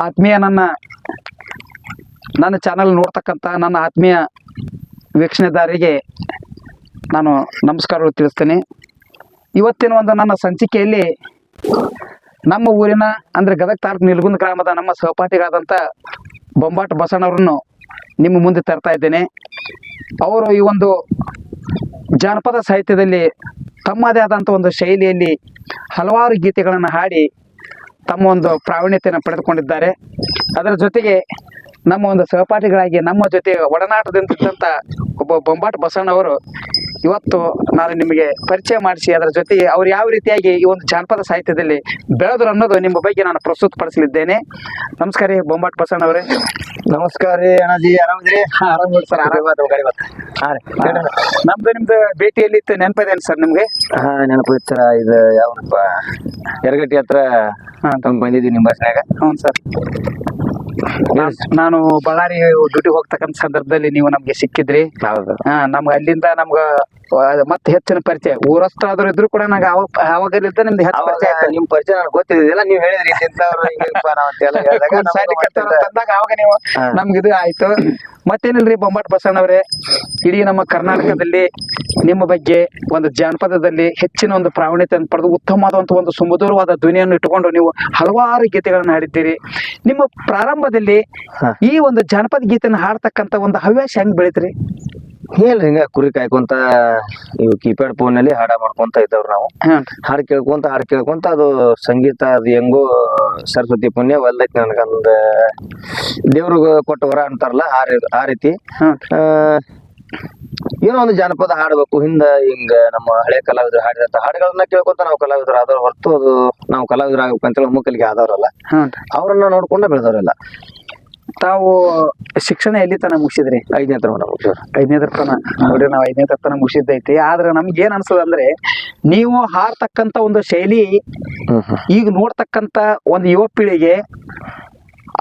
ಆತ್ಮೀಯ ನನ್ನ ಚಾನಲ್ ನೋಡ್ತಕ್ಕಂಥ ನನ್ನ ಆತ್ಮೀಯ ವೀಕ್ಷಣೆದಾರರಿಗೆ ನಾನು ನಮಸ್ಕಾರಗಳು ತಿಳಿಸ್ತೇನೆ. ಇವತ್ತಿನ ಒಂದು ನನ್ನ ಸಂಚಿಕೆಯಲ್ಲಿ ನಮ್ಮ ಊರಿನ ಅಂದರೆ ಗದಗ ತಾಲೂಕು ನಿಲಗುಂದ ಗ್ರಾಮದ ನಮ್ಮ ಸಹಪಾಠಿಗಳಾದಂಥ ಬೊಂಬಾಟ್ ಬಸಣ್ಣವರನ್ನು ನಿಮ್ಮ ಮುಂದೆ ತರ್ತಾ ಇದ್ದೇನೆ. ಅವರು ಈ ಒಂದು ಜಾನಪದ ಸಾಹಿತ್ಯದಲ್ಲಿ ತಮ್ಮದೇ ಆದಂಥ ಒಂದು ಶೈಲಿಯಲ್ಲಿ ಹಲವಾರು ಗೀತೆಗಳನ್ನು ಹಾಡಿ ತಮ್ಮ ಒಂದು ಪ್ರಾವೀಣ್ಯತೆಯನ್ನು ಪಡೆದುಕೊಂಡಿದ್ದಾರೆ. ಅದರ ಜೊತೆಗೆ ನಮ್ಮ ಒಂದು ಸಹಪಾಠಿಗಳಾಗಿ ನಮ್ಮ ಜೊತೆ ಒಡನಾಟದಿಂದಂಥ ಒಬ್ಬ ಬೊಂಬಾಟ್ ಬಸಣ್ಣವರು ಇವತ್ತು ನಾನು ನಿಮಗೆ ಪರಿಚಯ ಮಾಡಿಸಿ ಅದರ ಜೊತೆಗೆ ಅವ್ರು ಯಾವ ರೀತಿಯಾಗಿ ಈ ಒಂದು ಜಾನಪದ ಸಾಹಿತ್ಯದಲ್ಲಿ ಬೆಳೆದ್ರು ಅನ್ನೋದು ನಿಮ್ಮ ಬಗ್ಗೆ ನಾನು ಪ್ರಸ್ತುತಪಡಿಸಲಿದ್ದೇನೆ. ನಮಸ್ಕಾರ ರೀ ಬೊಂಬಾಟ್ ಬಸಣ್ಣವರೇ. ನಮಸ್ಕಾರ ರೀ ಅಣ್ಣಾಜಿ, ಆರಾಮಿದ್ರಿ? ಆರಾಮ್ ನೋಡಿ ಸರ್. ನಿಮ್ದು ಭೇಟಿಯಲ್ಲಿ ಇತ್ತು, ನೆನಪಿದೇನು ಸರ್ ನಿಮ್ಗೆ? ನೆನಪು ಇತ್ತು ಸರ್. ಇದು ಯಾವಪ್ಪ ಯರಗಟ್ಟಿ ಹತ್ರ ಬಂದಿದ್ವಿ ನಿಮ್ಮ ಬಸ್ನಾಗ. ಹ್ಞೂ ಸರ್. ನಾನು ಬಳ್ಳಾರಿ ಡ್ಯೂಟಿ ಹೋಗ್ತಕ್ಕಂಥ ಸಂದರ್ಭದಲ್ಲಿ ನೀವು ನಮ್ಗೆ ಸಿಕ್ಕಿದ್ರಿ. ಹೌದು. ನಮ್ಗೆ ಅಲ್ಲಿಂದ ನಮ್ಗ ಮತ್ತೆ ಹೆಚ್ಚಿನ ಪರಿಚಯ ಊರಷ್ಟಾದ್ರು ಇದ್ರು ಕೂಡ ನಂಗೆ ಅವಾಗಲಿದ್ದ ನಿಮ್ದು ಹೆಚ್ಚು ಪರಿಚಯ ಆಯ್ತು. ನಿಮ್ ಪರಿಚಯ ನನಗೆ ಗೊತ್ತಿದ್ದಿಲ್ಲ, ನೀವು ಹೇಳಿದ್ರಿ ತಂದಾಗ ಅವಾಗ ನೀವು ನಮ್ಗೆ ಇದು ಆಯ್ತು. ಮತ್ತೇನಿಲ್ರಿ ಬೊಂಬಾಟ್ ಬಸಣ್ಣವರೇ, ಇಡೀ ನಮ್ಮ ಕರ್ನಾಟಕದಲ್ಲಿ ನಿಮ್ಮ ಬಗ್ಗೆ ಒಂದು ಜಾನಪದದಲ್ಲಿ ಹೆಚ್ಚಿನ ಒಂದು ಪ್ರಾವೀಣ್ಯತೆಯನ್ನು ಪಡೆದು ಉತ್ತಮವಾದಂಥ ಒಂದು ಸುಮಧುರವಾದ ಧ್ವನಿಯನ್ನು ಇಟ್ಟುಕೊಂಡು ನೀವು ಹಲವಾರು ಗೀತೆಗಳನ್ನು ಹಾಡಿದ್ದೀರಿ. ನಿಮ್ಮ ಪ್ರಾರಂಭದಲ್ಲಿ ಈ ಒಂದು ಜಾನಪದ ಗೀತೆಯನ್ನು ಹಾಡ್ತಕ್ಕಂಥ ಒಂದು ಹವ್ಯಾಸ ಹೆಂಗ್ ಬೆಳೀತ್ರಿ? ಹೇಳ್ರಿ, ಹಿಂಗ ಕುರಿ ಕಾಯ್ಕೊಂತ ಇವು ಕೀಪ್ಯಾಡ್ ಫೋನ್ ನಲ್ಲಿ ಹಾಡ ಮಾಡ್ಕೊಂತ ಇದ್ದವ್ರು ನಾವು. ಹಾಡು ಕೇಳ್ಕೊಂತ ಅದು ಸಂಗೀತ ಅದು ಹೆಂಗೋ ಸರಸ್ವತಿ ಪುಣ್ಯ ಒಲ್ದೈತಿ ನನ್ಗಂದ ದೇವ್ರಿಗೆ ಕೊಟ್ಟ ವರ ಅಂತಾರಲ್ಲ ಆ ರೀತಿ ಏನೋ ಒಂದು ಜಾನಪದ ಹಾಡ್ಬೇಕು. ಹಿಂಗ ನಮ್ಮ ಹಳೆ ಕಲಾವಿದರು ಹಾಡಿದಂತ ಹಾಡುಗಳನ್ನ ಕೇಳ್ಕೊಂತ ನಾವು ಕಲಾವಿದರು ಆದವ್ರು ಹೊರತು ಅದು ನಾವು ಕಲಾವಿದರು ಆಗ್ಬೇಕಂತೇಳಿ ಮುಕ್ಕಲಿಗೆ ಆದವ್ರಲ್ಲ, ಅವ್ರನ್ನ ನೋಡ್ಕೊಂಡ ಬೆಳೆದವ್ರಲ್ಲ. ತಾವು ಶಿಕ್ಷಣ ಎಲ್ಲಿ ತನ ಮುಗಿಸಿದ್ರಿ? 5ನೇ ತನ ಮುಗಿಸಿದ್ರು. 5ನೇ ತನ ನೋಡ್ರಿ, ನಾವು 5ನೇ ತನ ಮುಗಿಸಿದ್ದೈತಿ. ಆದ್ರೆ ನಮ್ಗೆ ಏನ್ ಅನ್ಸದ ಅಂದ್ರೆ, ನೀವು ಹಾಡ್ತಕ್ಕಂತ ಒಂದು ಶೈಲಿ ಈಗ ನೋಡ್ತಕ್ಕಂತ ಒಂದು ಯುವ ಪೀಳಿಗೆ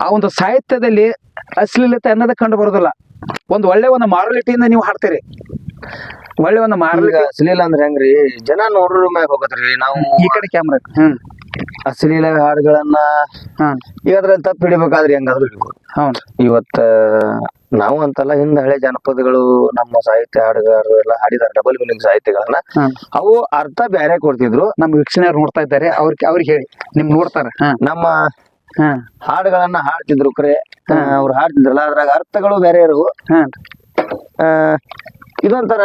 ಆ ಒಂದು ಸಾಹಿತ್ಯದಲ್ಲಿ ಅಶ್ಲೀಲತೆ ಅನ್ನೋದೇ ಕಂಡು ಬರೋದಿಲ್ಲ. ಒಂದು ಒಳ್ಳೆ ಒಂದು ಮಾರಲಿಟಿಯಿಂದ ನೀವು ಹಾಡ್ತೀರಿ. ಒಳ್ಳೆ ಒಂದು ಮಾರಲಿಟಿ. ಅಶ್ಲೀಲ ಅಂದ್ರೆ ಹೆಂಗ್ರಿ, ಜನ ನೋಡ್ರ ಮ್ಯಾಗ ಹೋಗತ್ರಿ. ನಾವು ಈ ಕಡೆ ಕ್ಯಾಮ್ರಾ ಅಶ್ಲೀಲ ಹಾಡುಗಳನ್ನ ಈಗ ಅದ್ರಲ್ಲಿ ತಪ್ಪು ಹಿಡಿಬೇಕಾದ್ರೆ ಹೆಂಗಾದ್ರು ಹೌದು. ಇವತ್ತ ನಾವು ಅಂತಲ್ಲ, ಹಿಂದ ಹಳೆ ಜನಪದಗಳು ನಮ್ಮ ಸಾಹಿತ್ಯ ಹಾಡುಗಾರರು ಎಲ್ಲ ಹಾಡಿದಾರೆ ಡಬಲ್ ಮೀನಿಂಗ್ ಸಾಹಿತ್ಯಗಳನ್ನ. ಅವು ಅರ್ಥ ಬೇರೆ ಕೊಡ್ತಿದ್ರು. ನಮ್ಮ ವೀಕ್ಷಣೆಯವ್ರು ನೋಡ್ತಾ ಇದ್ದಾರೆ, ಅವ್ರಿಗೆ ಹೇಳಿ, ನಿಮ್ ನೋಡ್ತಾರ. ನಮ್ಮ ಹಾಡುಗಳನ್ನ ಹಾಡ್ತಿದ್ರು, ಕರೆ ಅವ್ರು ಹಾಡ್ತಿದ್ರಲ್ಲ, ಅದ್ರಾಗ ಅರ್ಥಗಳು ಬೇರೆ ಇರುವು. ಇದೊಂಥರ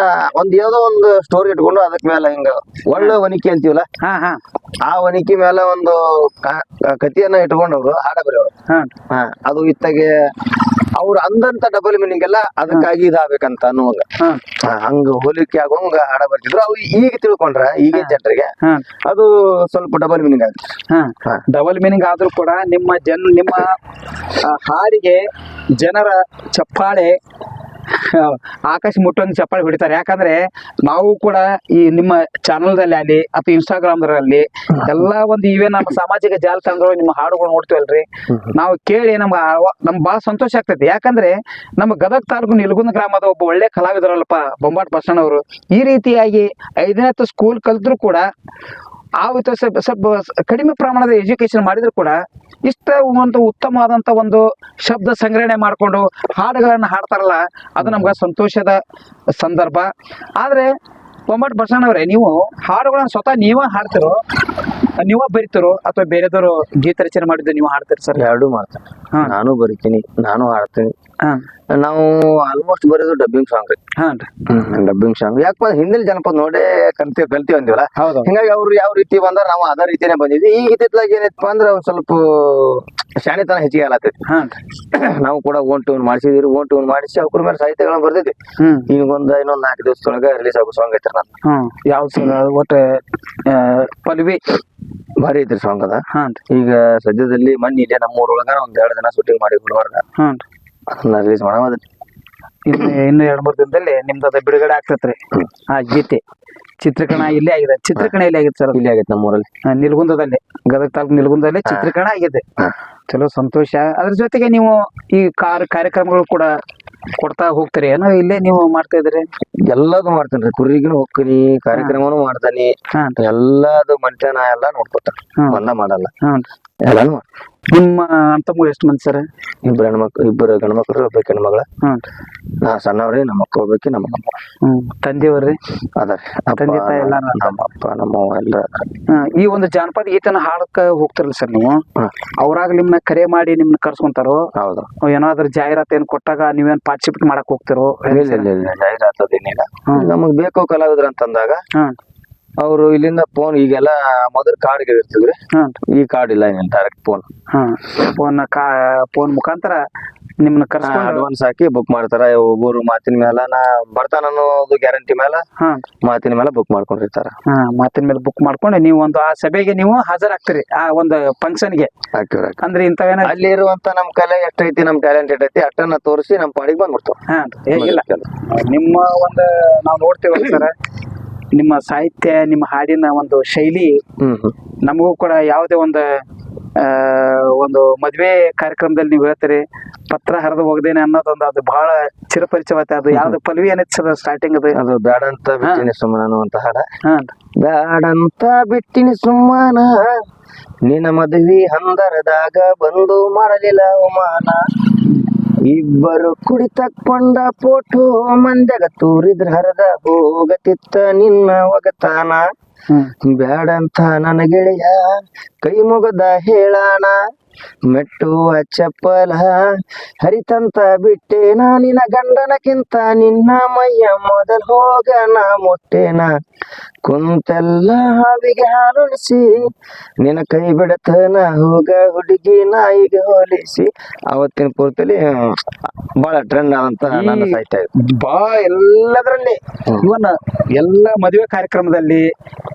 ಯಾವುದೋ ಒಂದು ಸ್ಟೋರಿ ಇಟ್ಕೊಂಡು ಅದಕ್ ಮೇಲೆ ಹಿಂಗ ಒಳ್ಳೆ ವನಿಕೆ ಅಂತೀವಲ್ಲ, ಆ ವನಿಕೆ ಮೇಲೆ ಒಂದು ಕಥೆಯನ್ನ ಇಟ್ಕೊಂಡವ್ರು ಹಾಡ ಬರೆಯವ್ರು. ಅದು ಇತ್ತಾಗೆ ಅವ್ರು ಅಂದಂತ ಡಬಲ್ ಮೀನಿಂಗ್ ಎಲ್ಲ ಅದಕ್ಕಾಗಿ ಇದಾಗಬೇಕಂತ ಅನ್ನುವಂಗ ಹಂಗ ಹೋಲಿಕೆ ಆಗೋಂಗ ಹಾಡ ಬರ್ತಿದ್ರು. ಅವು ಈಗ ತಿಳ್ಕೊಂಡ್ರ ಈಗಿನ ಜನರಿಗೆ ಅದು ಸ್ವಲ್ಪ ಡಬಲ್ ಮೀನಿಂಗ್ ಆಗುತ್ತೆ. ಡಬಲ್ ಮೀನಿಂಗ್ ಆದ್ರೂ ಕೂಡ ನಿಮ್ಮ ಹಾಡಿಗೆ ಜನರ ಚಪ್ಪಾಳೆ ಆಕಾಶ ಮುಟ್ಟೊಂದು ಚಪ್ಪಾಳೆ ಹೊಡಿತಾರೆ. ಯಾಕಂದ್ರೆ ನಾವು ಕೂಡ ಈ ನಿಮ್ಮ ಚಾನಲ್ದಲ್ಲಿ ಅಲ್ಲಿ ಅಥವಾ ಇನ್ಸ್ಟಾಗ್ರಾಮ್ದಲ್ಲಿ ಎಲ್ಲ ಒಂದು ಇವೇ ನಮ್ಮ ಸಾಮಾಜಿಕ ಜಾಲತಾಣಗಳು ನಿಮ್ಮ ಹಾಡುಗಳು ನೋಡ್ತೀವಲ್ರಿ, ನಾವು ಕೇಳಿ ನಮ್ಗೆ ಬಹಳ ಸಂತೋಷ ಆಗ್ತೈತಿ. ಯಾಕಂದ್ರೆ ನಮ್ಮ ಗದಗ ತಾಲೂಕು ನಿಲಗುಂದ ಗ್ರಾಮದ ಒಬ್ಬ ಒಳ್ಳೆ ಕಲಾವಿದರಲ್ಲಪ್ಪ ಬೊಂಬಾಟ್ ಬಸಣ್ಣವರು. ಈ ರೀತಿಯಾಗಿ 5ನೇ ಸ್ಕೂಲ್ ಕಲ್ತ್ರು ಕೂಡ ಸ್ವಲ್ಪ ಕಡಿಮೆ ಪ್ರಮಾಣದ ಎಜುಕೇಶನ್ ಮಾಡಿದ್ರು ಕೂಡ ಇಷ್ಟ ಒಂದು ಉತ್ತಮವಾದಂತ ಒಂದು ಶಬ್ದ ಸಂಗ್ರಹಣೆ ಮಾಡಿಕೊಂಡು ಹಾಡುಗಳನ್ನ ಹಾಡ್ತಾರಲ್ಲ, ಅದು ನಮ್ಗೆ ಸಂತೋಷದ ಸಂದರ್ಭ. ಆದ್ರೆ ಬೊಂಬಾಟ್ ಬಸಣ್ಣವರೇ, ನೀವು ಹಾಡುಗಳನ್ನ ಸ್ವತಃ ನೀವೇ ಹಾಡ್ತಿರೋ, ನೀವ ಬರಿತಿರೋ ಅಥವಾ ಬೇರೆದವರು ಗೀತ ರಚನೆ ಮಾಡಿದ್ದು ನೀವು ಹಾಡ್ತೀರಿ ಸರ್? ಎರಡೂ ಮಾಡ್ತೇನೆ. ನಾನು ಬರಿತೀನಿ, ನಾನು ಹಾಡ್ತೀನಿ. ನಾವು ಆಲ್ಮೋಸ್ಟ್ ಬರೋದು ಡಬ್ಬಿಂಗ್ ಸಾಂಗ್ ರೀ. ಡಬ್ಬಿಂಗ್ ಸಾಂಗ್ ಯಾಕಂದ್ರೆ ಹಿಂದಿನ ಜನಪದ ನೋಡೇ ಕಲ್ತೀವಿ ಅಂದಿವಲ್ಲ, ಹಿಂಗಾಗಿ ಅವ್ರು ಯಾವ ರೀತಿ ಬಂದ್ರ ನಾವು ಅದೇ ರೀತಿನೇ ಬಂದಿದ್ವಿ. ಈಗ ಇತ್ತಿತ್ಲಾಗ ಏನೈತಪ್ಪ ಅಂದ್ರೆ ಸ್ವಲ್ಪ ಶಾಣಿತನ ಹೆಚ್ಚಿಗೆ ಆಗತ್ತೈತಿ. ನಾವು ಕೂಡ ಓನ್ ಟ್ಯೂನ್ ಮಾಡಿಸಿದ್ರಿ, ಓನ್ ಟ್ಯೂನ್ ಮಾಡಿಸಿ ಅವ್ರ ಮೇಲೆ ಸಾಹಿತ್ಯಗಳನ್ನ ಬರ್ದೈತಿ. ಈಗ ಇನ್ನೊಂದ್ 4 ದಿವಸದೊಳಗ ರಿಲೀಸ್ ಆಗೋ ಸಾಂಗ್ ಐತ್ರಿ ನಾನು. ಯಾವ ಒಟ್ಟು ಪಲ್ವಿ ಭಾರಿ ಐತ್ರಿ ಸಾಂಗ್ ಅದ. ಈಗ ಸದ್ಯದಲ್ಲಿ ಮೊನ್ನೆ ಇಲ್ಲೇ ನಮ್ಮ ಊರೊಳಗ ಒಂದ್ 2 ದಿನ ಶೂಟಿಂಗ್ ಮಾಡಿ ಗುಲ್ಬರ್ಗ ಅದನ್ನ ರಿಲೀಸ್ ಮಾಡೋದು. ಇನ್ನು 2-3 ದಿನದಲ್ಲಿ ನಿಮ್ದು ಬಿಡುಗಡೆ ಆಗ್ತೈತ್ರಿ ಆ ಗೀತೆ. ಚಿತ್ರೀಕರಣ ಇಲ್ಲೇ ಆಗಿದೆ. ಚಿತ್ರೀಕರಣ ಇಲ್ಲಿ ಆಗಿದೆ ಸರ್? ಇಲ್ಲಿ ಆಗೈತೆ ನಮ್ಮೂರಲ್ಲಿ, ನಿಲಗುಂದದಲ್ಲಿ, ಗದಗ ತಾಲೂಕು ನಿಲಗುಂದದಲ್ಲಿ ಚಿತ್ರೀಕರಣ ಆಗಿದೆ. ಚಲೋ ಸಂತೋಷ. ಅದ್ರ ಜೊತೆಗೆ ನೀವು ಈ ಕಾರ್ಯಕ್ರಮಗಳು ಕೂಡ ಕೊಡ್ತಾ ಹೋಗ್ತೀರಿ ಏನೋ? ಇಲ್ಲೇ ನೀವು ಮಾಡ್ತಾ ಇದ್ರಿ? ಎಲ್ಲದು ಮಾಡ್ತೇನ್ರಿ, ಕುರಿಗಿನೂ ಹೋಗ್ತೀನಿ, ಕಾರ್ಯಕ್ರಮನು ಮಾಡ್ತಾನಿ, ಎಲ್ಲದು ಮನುಷ್ಯನ ಎಲ್ಲ ನೋಡ್ಕೊತಾನ, ಒಂದ ಮಾಡಲ್ಲ, ಎಲ್ಲಾನು. ನಿಮ್ಮ ಅಂತಮ್ಮ ಎಷ್ಟು ಮಂದಿ ಸರ್? ಇಬ್ಬರು ಗಂಡ್ಮಕ್ಳು, ಒಬ್ಬ ಹೆಣ್ಮಗಳ. ಹ್ಮ್. ನಾ ಸಣ್ಣವ್ರಿ, ನಮ್ಮ ಅಕ್ಕ ಹೋಗ್ಬೇಕಿ, ನಮ್ಮ ತಂದೆಯವ್ರಿ ಅದಾರಿ. ತಂದೆ ತಾಯಿ ಎಲ್ಲಾರು ನಮ್ಮ ಅಪ್ಪ ನಮ್ಮವ್ವ ಎಲ್ಲ. ಈ ಒಂದು ಜಾನಪದ ಗೀತನ ಹಾಡಕ್ಕ ಹೋಗ್ತಿರಲ್ಲ ಸರ್ ನೀವು, ಅವ್ರಾಗ ನಿಮ್ನ ಕರೆ ಮಾಡಿ ನಿಮ್ನ ಕರ್ಸ್ಕೊಂತಾರೋ? ಹೌದು. ಏನಾದ್ರು ಜಾಹೀರಾತು ಏನ್ ಕೊಟ್ಟಾಗ ನೀವೇನ್ ಪಾರ್ಟಿಸಿಪೇಟ್ ಮಾಡಕ್ ಹೋಗ್ತಿರೋ? ಜಾಹೀರಾತು ಅದೇನಿಲ್ಲ. ನಮಗ್ ಬೇಕು ಕಲಾವಿದ್ರ ಅಂತಂದಾಗ ಅವ್ರು ಇಲ್ಲಿಂದ ಫೋನ್, ಈಗೆಲ್ಲ ಮೊದಲು ಕಾರ್ಡ್ ಇರ್ತಿದ್ರಿ, ಈ ಕಾರ್ಡ್ ಇಲ್ಲ, ಡೈರೆಕ್ಟ್ ಫೋನ್ ಮುಖಾಂತರ ನಿಮ್ನ ಕರ್ಸ್ಕೊಂಡು ಅಡ್ವಾನ್ಸ್ ಹಾಕಿ ಬುಕ್ ಮಾಡ್ತಾರ. ಒಬ್ಬರು ಮಾತಿನ ಮೇಲೆ ನಾ ಬರ್ತಾನ ಅನ್ನೋದು ಗ್ಯಾರಂಟಿ ಮೇಲೆ ಮಾತಿನ ಮೇಲೆ ಬುಕ್ ಮಾಡ್ಕೊಂಡಿರ್ತಾರ. ಮಾತಿನ ಮೇಲೆ ಬುಕ್ ಮಾಡ್ಕೊಂಡು ನೀವು ಒಂದು ಆ ಸಭೆಗೆ ನೀವು ಹಾಜರಾಗ್ತೀರಿ, ಆ ಒಂದು ಫಂಕ್ಷನ್ಗೆ. ಅಂದ್ರೆ ಇಂಥವೇನ ಅಲ್ಲಿ ಇರುವಂತ ನಮ್ ಕಲೆ ಎಷ್ಟೈತಿ, ನಮ್ ಟ್ಯಾಲೆಂಟ್ ಎಷ್ಟೈತಿ ಅಷ್ಟನ್ನ ತೋರಿಸಿ ನಮ್ ಪಾಡಿಗೆ ಬಂದ್ಬಿಡ್ತಾವ. ಇಲ್ಲ ನಿಮ್ಮ ಒಂದು ನಾವು ನೋಡ್ತೇವಲ್ಲ ಸರ್, ನಿಮ್ಮ ಸಾಹಿತ್ಯ, ನಿಮ್ಮ ಹಾಡಿನ ಒಂದು ಶೈಲಿ ನಮಗೂ ಕೂಡ ಯಾವುದೇ ಒಂದು ಮದ್ವೆ ಕಾರ್ಯಕ್ರಮದಲ್ಲಿ ನೀವು ಹೇಳ್ತೀರಿ, ಪತ್ರ ಹರಿದು ಹೋಗ್ದೇನೆ ಅನ್ನೋದೊಂದು, ಅದು ಬಹಳ ಚಿರಪರಿಚಯವಾತ. ಅದು ಯಾವ್ದು ಪಲ್ವಿ ಏನಿತ್ತು ಸ್ಟಾರ್ಟಿಂಗ್? ಅದು ಬ್ಯಾಡಂತ ಬಿಟ್ಟಿನಿ ಸುಮ್ಮನ ಅನ್ನುವಂತ ಹಾಡ. ಬ್ಯಾಡಂತ ಬಿಟ್ಟಿನಿ ಸುಮ್ಮನ, ನಿನ್ನ ಮದುವೆ ಹಂದರದಾಗ ಬಂದು ಮಾಡಲಿಲ್ಲ ಅವಮಾನ, ಇಬ್ಬರು ಕುಡಿತಕ್ಕೊಂಡ ಫೋಟೋ ಮಂದ್ಯಾಗ ತೂರಿದ್ರ ಹರದ ಹೋಗತಿತ್ತ ನಿನ್ನ ಒಗತಾನ, ಬ್ಯಾಡಂತ ನನ್ನ ಗೆಳೆಯ ಕೈ ಮುಗದ ಹೇಳಾಣ, ಮೆಟ್ಟುವ ಚಪ್ಪಲ ಹರಿತಂತ ಬಿಟ್ಟೇನ, ನಿನ್ನ ಗಂಡನಕ್ಕಿಂತ ನಿನ್ನ ಮೈಯ ಮೊದಲ್ ಹೋಗನ ಮುಟ್ಟೇನ, ಕುಂತೆಲ್ಲ ಹಾವಿಗೆ ಹಾಲುಣಿಸಿ ನಿನ್ನ ಕೈ ಬಿಡತನ ಹೋಗ ಹುಡುಗಿ ನಾಯಿಗೆ ಹೋಲಿಸಿ. ಅವತ್ತಿನ ಪೂರ್ತಲ್ಲಿ ಬಹಳ ಟ್ರೆಂಡ್ ಆದಂತ ನನ್ನ ಸಾಹಿತ್ಯ ಎಲ್ಲದರಲ್ಲಿ. ಇವನ್ ಎಲ್ಲ ಮದುವೆ ಕಾರ್ಯಕ್ರಮದಲ್ಲಿ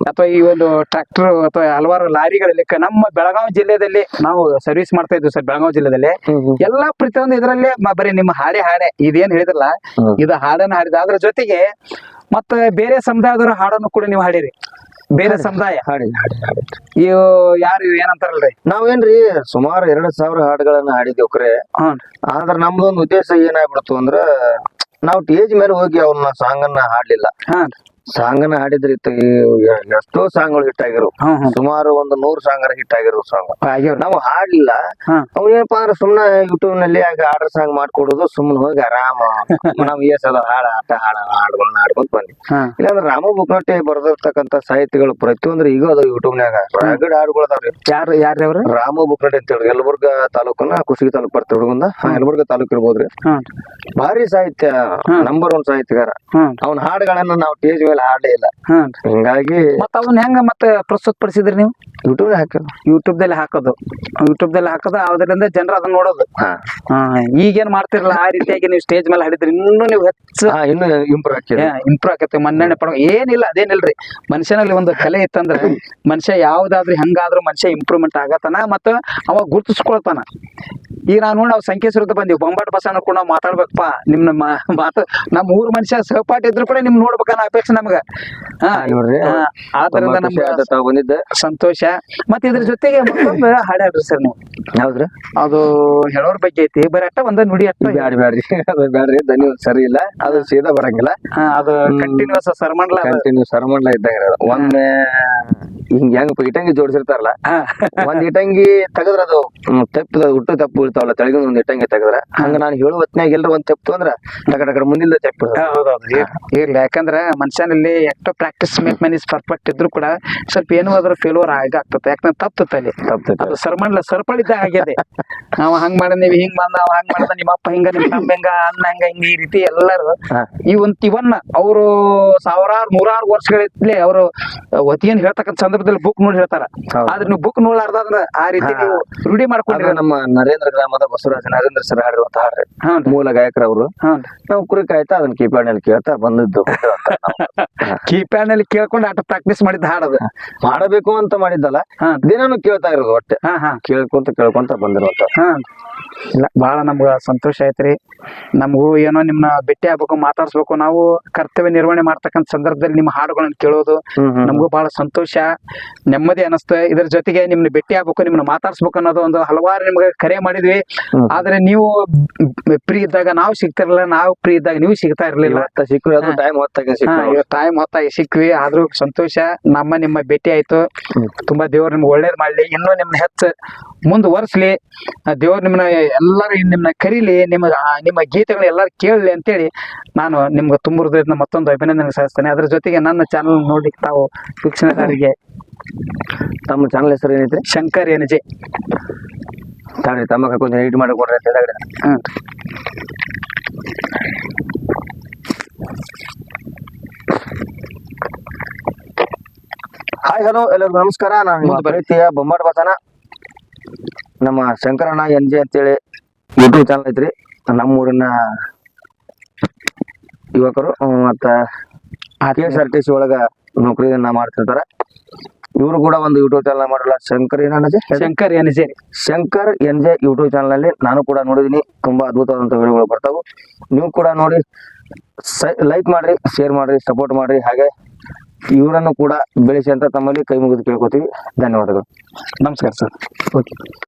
ಅಥವಾ ಈ ಒಂದು ಟ್ರ್ಯಾಕ್ಟರ್ ಅಥವಾ ಹಲವಾರು ಲಾರಿಗಳಲ್ಲಿ ನಮ್ಮ ಬೆಳಗಾವಿ ಜಿಲ್ಲೆಯಲ್ಲಿ ನಾವು ಸರ್ವಿಸ್ ಮಾಡ್ತಾ ಇದ್ವಿ ಸರ್. ಬೆಳಗಾವಿ ಜಿಲ್ಲೆದಲ್ಲಿ ಎಲ್ಲಾ ಪ್ರತಿಯೊಂದು ಇದರಲ್ಲಿ ಬರೀ ನಿಮ್ಮ ಹಾಡೆ ಇದೇನ್ ಹೇಳಿದ್ರಲ್ಲ, ಇದು ಹಾಡನ್ನ ಹಾಡಿದ, ಅದ್ರ ಜೊತೆಗೆ ಮತ್ತೆ ಬೇರೆ ಸಮುದಾಯದವರ ಹಾಡನ್ನು ಕೂಡ ನೀವು ಹಾಡಿರಿ. ಬೇರೆ ಸಮುದಾಯ ಇವು ಯಾರು ಏನಂತಾರಲ್ರಿ, ನಾವೇನ್ರಿ ಸುಮಾರು 2000 ಹಾಡುಗಳನ್ನ ಹಾಡಿದೇವ್ರೆ. ಆದ್ರ ನಮ್ದೊಂದು ಉದ್ದೇಶ ಏನಾಗ್ಬಿಡ್ತು ಅಂದ್ರ, ನಾವು ಸ್ಟೇಜ್ ಮೇಲೆ ಹೋಗಿ ಅವ್ರನ್ನ ಸಾಂಗನ್ನ ಹಾಡ್ಲಿಲ್ಲ. ಸಾಂಗನ್ನ ಹಾಡಿದ್ರಿ ಎಷ್ಟೋ ಸಾಂಗ್ಗಳು ಹಿಟ್ ಆಗಿರು, ಸುಮಾರು ಒಂದು 100 ಸಾಂಗ್ ಹಿಟ್ ಆಗಿರೋ ಸಾಂಗ್ ನಾವು ಹಾಡ್ಲಿಲ್ಲ. ಅವ್ನ ಏನಪ್ಪಾ ಅಂದ್ರೆ ಸುಮ್ನ ಯೂಟ್ಯೂಬ್ ನಲ್ಲಿ ಆರ್ಡರ್ ಸಾಂಗ್ ಮಾಡ್ಕೊಡೋದು, ಸುಮ್ನ ಹೋಗಿ ಆರಾಮ ನಾವ್ ಏಸದ ಹಾಡುಗಳನ್ನ ಹಾಡ್ಕೊಂತ ಬಂದ್ವಿ. ಇಲ್ಲಾಂದ್ರೆ ರಾಮ ಬುಕ್ನಟ್ಟಿ ಬರ್ದಿರ್ತಕ್ಕಂತ ಸಾಹಿತ್ಯಗಳು ಪ್ರತಿಯೊಂದ್ರ ಈಗ ಅದಾವ ಯೂಟ್ಯೂಬ್ ನಾಗ, ರಗಡ್ ಹಾಡುಗಳು ಅದಾವ್ರಿ. ಯಾರ್ಯಾವ್ರು? ರಾಮ ಬುಕ್ನಟ್ಟಿ ಅಂತ ಹೇಳಿ ಯಲಬುರ್ಗಾ ತಾಲೂಕನ ಕುಷ್ಟಗಿ ತಾಲೂಕ್ ಬರ್ತೀವಿ ಹುಡುಗಂದ, ಯಲಬುರ್ಗಾ ತಾಲೂಕ್ ಇರ್ಬೋದ್ರಿ. ಭಾರಿ ಸಾಹಿತ್ಯ, ನಂಬರ್ 1 ಸಾಹಿತ್ಯಗಾರ. ಅವ್ನ ಹಾಡುಗಳನ್ನ ನಾವು ಸ್ಟೇಜ್ ಮೇಲೆ ಹಾಡಲೇ ಇಲ್ಲ. ಹಿಂಗಾಗಿ ಮತ್ತ ಅವನ್ ಹೆಂಗ ಮತ್ತೆ ಪ್ರಸ್ತುತ ಪಡಿಸಿದ್ರಿ ನೀವು? ಯೂಟ್ಯೂಬ್ ಹಾಕೋದು. ಯೂಟ್ಯೂಬ್ ದಲ್ಲಿ ಹಾಕೋದು ಅದರಿಂದ ಜನರು ಅದನ್ನ ನೋಡೋದು. ಈಗೇನ್ ಮಾಡ್ತಿರಲ್ಲ ಆ ರೀತಿಯಾಗಿ ನೀವು ಸ್ಟೇಜ್ ಮೇಲೆ ಹಾಡಿದ್ರಿ, ಇನ್ನೂ ನೀವು ಹೆಚ್ಚು ಇನ್ನು ಇಂಪ್ರೂವ್ ಆಕತ್ತೆ, ಮನ್ನಣೆ ಪಡ ಏನಿಲ್ಲ. ಅದೇನಿಲ್ರಿ, ಮನುಷ್ಯನಲ್ಲಿ ಒಂದು ಕಲೆ ಇತ್ತಂದ್ರೆ ಮನುಷ್ಯ ಯಾವ್ದಾದ್ರೂ ಹೆಂಗಾದ್ರೂ ಮನುಷ್ಯ ಇಂಪ್ರೂವ್ಮೆಂಟ್ ಆಗತ್ತಾನ, ಮತ್ತ ಅವ ಗುರ್ತಿಸ್ಕೊಳ್ತಾನ. ಈಗ ನಾವು ಸಂಕೇಶ್ವರದ ಬಂದಿವಿ, ಬೊಂಬಾಟ್ ಬಸಣ್ಣ ಕೂಡ ನಾವು ಮಾತಾಡ್ಬೇಕಪ್ಪ, ನಿಮ್ನ ಮಾತು ನಮ್ಮ ಊರ್ ಮನುಷ್ಯ ಸಹಪಾಠಿ ಇದ್ರು ಕೂಡ ನಿಮ್ ನೋಡ್ಬೇಕನ್ನ ಅಪೇಕ್ಷೆ ನಮ್ಗ. ಆದ್ರಿಂದ ನಮ್ಗೆ ಬಂದಿದ್ದ ಸಂತೋಷ. ಮತ್ತೆ ಇದ್ರ ಜೊತೆಗೆ ಮತ್ತೊಂದು ಹಾಡ್ರಿ ಸರ್ ನೀವು. ಹೌದ್ರಿ, ಅದು ಹೇಳೋರ್ ಬಗ್ಗೆ ಐತಿ, ಬರೀ ಅಟ್ಟ ಒಂದ ನುಡಿ ಅಟ್ಟ ಬ್ಯಾಡ್ರಿ ದನಿ ಸರಿ ಇಲ್ಲ, ಅದು ಸೀದಾ ಬರಂಗಿಲ್ಲ. ಅದು ಕಂಟಿನ್ಯೂಸ್ ಸರ್ಮಂಡ್ಲ ಇದ್ದಂಗ. ಒಮ್ಮೆ ಹಿಂಗ ಹೆಂಗ ಇಟಂಗಿ ಜೋಡಿಸಿರ್ತಾರಲ್ಲ, ಒಂದ್ ಇಟಂಗಿ ತೆಗದ್ರ ಅದು ತೆಪ್ಪ ಹುಟ್ಟು ತಪ್ಪು ಇರ್ತಾವಲ್ಲ, ತೆಳಗಿನ ಒಂದ್ ಇಟ್ಟಂಗಿ ತೆಗದ್ರ, ಹಂಗ ನಾನು ಹೇಳುವ ಹೊತ್ನ್ಯಾಗ ಎಲ್ರ ಒಂದ್ ತೆಪ್ಪು ಅಂದ್ರ ಟಕಟಕ ಮುಂದಿಲ್ಲ ತೆಪ್ಪ. ಇರ್ಲಿ, ಯಾಕಂದ್ರ ಮನುಷ್ಯನಲ್ಲಿ ಎಷ್ಟೋ practice make man is perfect ಇದ್ರು ಕೂಡ ಸ್ವಲ್ಪ ಏನೋ ಅದ್ರ ಫೇಲ್ಯೂರ್ ಆಗ್ತದೆ. ಯಾಕಂದ್ರೆ ತಪ್ತಲ್ಲಿ ಅದು ಸರಪಳಿದ್ದಾಗ ಆಗ್ಯದೆ. ನಾವ್ ಹಂಗ್ ಮಾಡ, ನೀವ್ ಹಿಂಗ್ ಬಂದ, ಅವ ಹಂಗ್ ಮಾಡ್ದ, ನಿಮ್ಮಪ್ಪ ಹಿಂಗ, ನಿಮ್ ತಮ್ಮ ಹೆಂಗ, ಅನ್ನ ಹಂಗ, ಹಿಂಗ ಈ ರೀತಿ ಎಲ್ಲರೂ ಇವನ್ನ ಅವರು ಸಾವಿರಾರು 100 ವರ್ಷಗಳಿತ್ಲೆ ಅವರು ಒತ್ತಿಗೆನ್ ಹೇಳ್ತಕ್ಕಂಥ ಸಂದರ್ಭದಲ್ಲಿ ಬುಕ್ ನೋಡಿ ಹೇಳ್ತಾರ. ಆದ್ರೆ ನೀವು ಬುಕ್ ನೋಡ್ಲಾರ್ದ ಅಂದ್ರ ಆ ರೀತಿ ನೀವು ರೂಢಿ ಮಾಡ್ಕೊಂಡ್ರೆ. ನಮ್ಮ ನರೇಂದ್ರ ಗ್ರಾಮದ ಬಸವರಾಜ ನರೇಂದ್ರ ಸರ್ ಹಾಡಿರುವಂತ ಹಾಡ್ರಿ, ಮೂಲ ಗಾಯಕರವರು. ನಾವು ಕುರಿ ಕಾಯ್ತಾ ಅದನ್ನ ಕೀಪ್ಯಾಡ್ ನಲ್ಲಿ ಕೇಳ್ತಾ ಬಂದಿದ್ದು. ಕೀಪ್ಯಾಡ್ ನಲ್ಲಿ ಕೇಳ್ಕೊಂಡು ಆಟ ಪ್ರಾಕ್ಟೀಸ್ ಮಾಡಿದ ಹಾಡದು, ಮಾಡಬೇಕು ಅಂತ ಮಾಡಿದ್ದಲ್ಲ, ದಿನಾನು ಕೇಳ್ತಾ ಇರೋದು. ಒಟ್ಟೆ ಕೇಳ್ಕೊಂತ ಬಂದಿರುವಂತ. ಇಲ್ಲ ಬಹಳ ನಮ್ಗ ಸಂತೋಷ ಐತ್ರಿ. ನಮಗೂ ಏನೋ ನಿಮ್ನ ಭೇಟಿ ಆಗ್ಬೇಕು, ಮಾತಾಡ್ಸ್ಬೇಕು. ನಾವು ಕರ್ತವ್ಯ ನಿರ್ವಹಣೆ ಮಾಡ್ತಕ್ಕಂಥ ಸಂದರ್ಭದಲ್ಲಿ ನಿಮ್ಮ ಹಾಡುಗಳನ್ನ ಕೇಳೋದು ನಮಗೂ ಬಹಳ ಸಂತೋಷ, ನೆಮ್ಮದಿ ಅನಿಸ್ತು. ಇದ್ರ ಜೊತೆಗೆ ನಿಮ್ನ ಭೇಟಿ ಆಗ್ಬೇಕು, ನಿಮ್ನ ಮಾತಾಡ್ಸ್ಬೇಕು ಅನ್ನೋದು ಒಂದು ಹಲವಾರು ನಿಮ್ಗೆ ಕರೆ ಮಾಡಿದ್ವಿ. ಆದ್ರೆ ನೀವು ಫ್ರೀ ಇದ್ದಾಗ ನಾವು ಸಿಗ್ತಿರ್ಲಿಲ್ಲ, ನಾವು ಫ್ರೀ ಇದ್ದಾಗ ನೀವು ಸಿಗ್ತಾ ಇರ್ಲಿಲ್ಲ. ಟೈಮ್ ಹೊತ್ತಾಗಿ ಸಿಕ್ವಿ. ಆದ್ರೂ ಸಂತೋಷ, ನಿಮ್ಮ ಭೇಟಿ ಆಯ್ತು. ತುಂಬಾ ದೇವ್ರು ನಿಮ್ಗೆ ಒಳ್ಳೇದ್ ಮಾಡ್ಲಿ, ಇನ್ನೂ ನಿಮ್ನ ಹೆಚ್ಚು ಮುಂದುವರ್ಸ್ಲಿ. ದೇವ್ರು ನಿಮ್ನ ಎಲ್ಲರೂ ನಿಮ್ನ ಕರೀಲಿ, ನಿಮ್ಮ ಗೀತೆಗಳನ್ನ ಎಲ್ಲರೂ ಕೇಳಲಿ ಅಂತೇಳಿ ನಾನು ನಿಮ್ಗೆ ತುಂಬ ಹೃದಯದಿಂದ ಮತ್ತೊಂದು ಅಭಿನಂದನೆ ಸಲ್ಲಿಸ್ತೇನೆ. ಅದ್ರ ಜೊತೆಗೆ ನನ್ನ ಚಾನಲ್ ನೋಡ್ಲಿಕ್ಕೆ ತಾವು ವೀಕ್ಷಣೆಗಾರರಿಗೆ ತಮ್ಮ ಚಾನಲ್ ಹೆಸರು ಏನೈತ್ರಿ? ಶಂಕರ್ ಎನ್ಜೆ. ತಮ್ಮ ಕೊಂಚ ಎಡಿಟ್ ಮಾಡಿ ಕೊಡ್ರಿ ಅಂತ ಹೇಳಿದ್ರೆ. ಹಾಯ್ ಹಲೋ ಎಲ್ಲರಿಗೂ ನಮಸ್ಕಾರ. ನಾನು ಪ್ರೀತಿಯ ಬೊಂಬಾಟ್ ಬಸನ. ನಮ್ಮ ಶಂಕರಣ್ಣ ಎನ್ಜೆ ಅಂತೇಳಿ ಯೂಟ್ಯೂಬ್ ಚಾನಲ್ ಐತ್ರಿ. ನಮ್ಮೂರಿನ ಯುವಕರು ಮತ್ತ KSRTC ಒಳಗ ನೌಕರಿಯನ್ನ ಮಾಡ್ತಿರ್ತಾರ. ಇವರು ಕೂಡ ಒಂದು ಯೂಟ್ಯೂಬ್ ಚಾನಲ್ ಮಾಡಲ್ಲ, ಶಂಕರ್ ಎನ್ಜೆ ಯೂಟ್ಯೂಬ್ ಚಾನಲ್ ಅಲ್ಲಿ ನಾನು ಕೂಡ ನೋಡಿದೀನಿ. ತುಂಬಾ ಅದ್ಭುತವಾದಂತ ವಿಡಿಯೋಗಳು ಬರ್ತಾವು. ನೀವು ಕೂಡ ನೋಡಿ ಲೈಕ್ ಮಾಡ್ರಿ, ಶೇರ್ ಮಾಡ್ರಿ, ಸಪೋರ್ಟ್ ಮಾಡ್ರಿ. ಹಾಗೆ ಇವರನ್ನು ಕೂಡ ಬೆಳೆಸಿ ಅಂತ ತಮ್ಮಲ್ಲಿ ಕೈ ಮುಗಿದು ಕೇಳ್ಕೊತೀವಿ. ಧನ್ಯವಾದಗಳು. ನಮಸ್ಕಾರ ಸರ್. ಓಕೆ.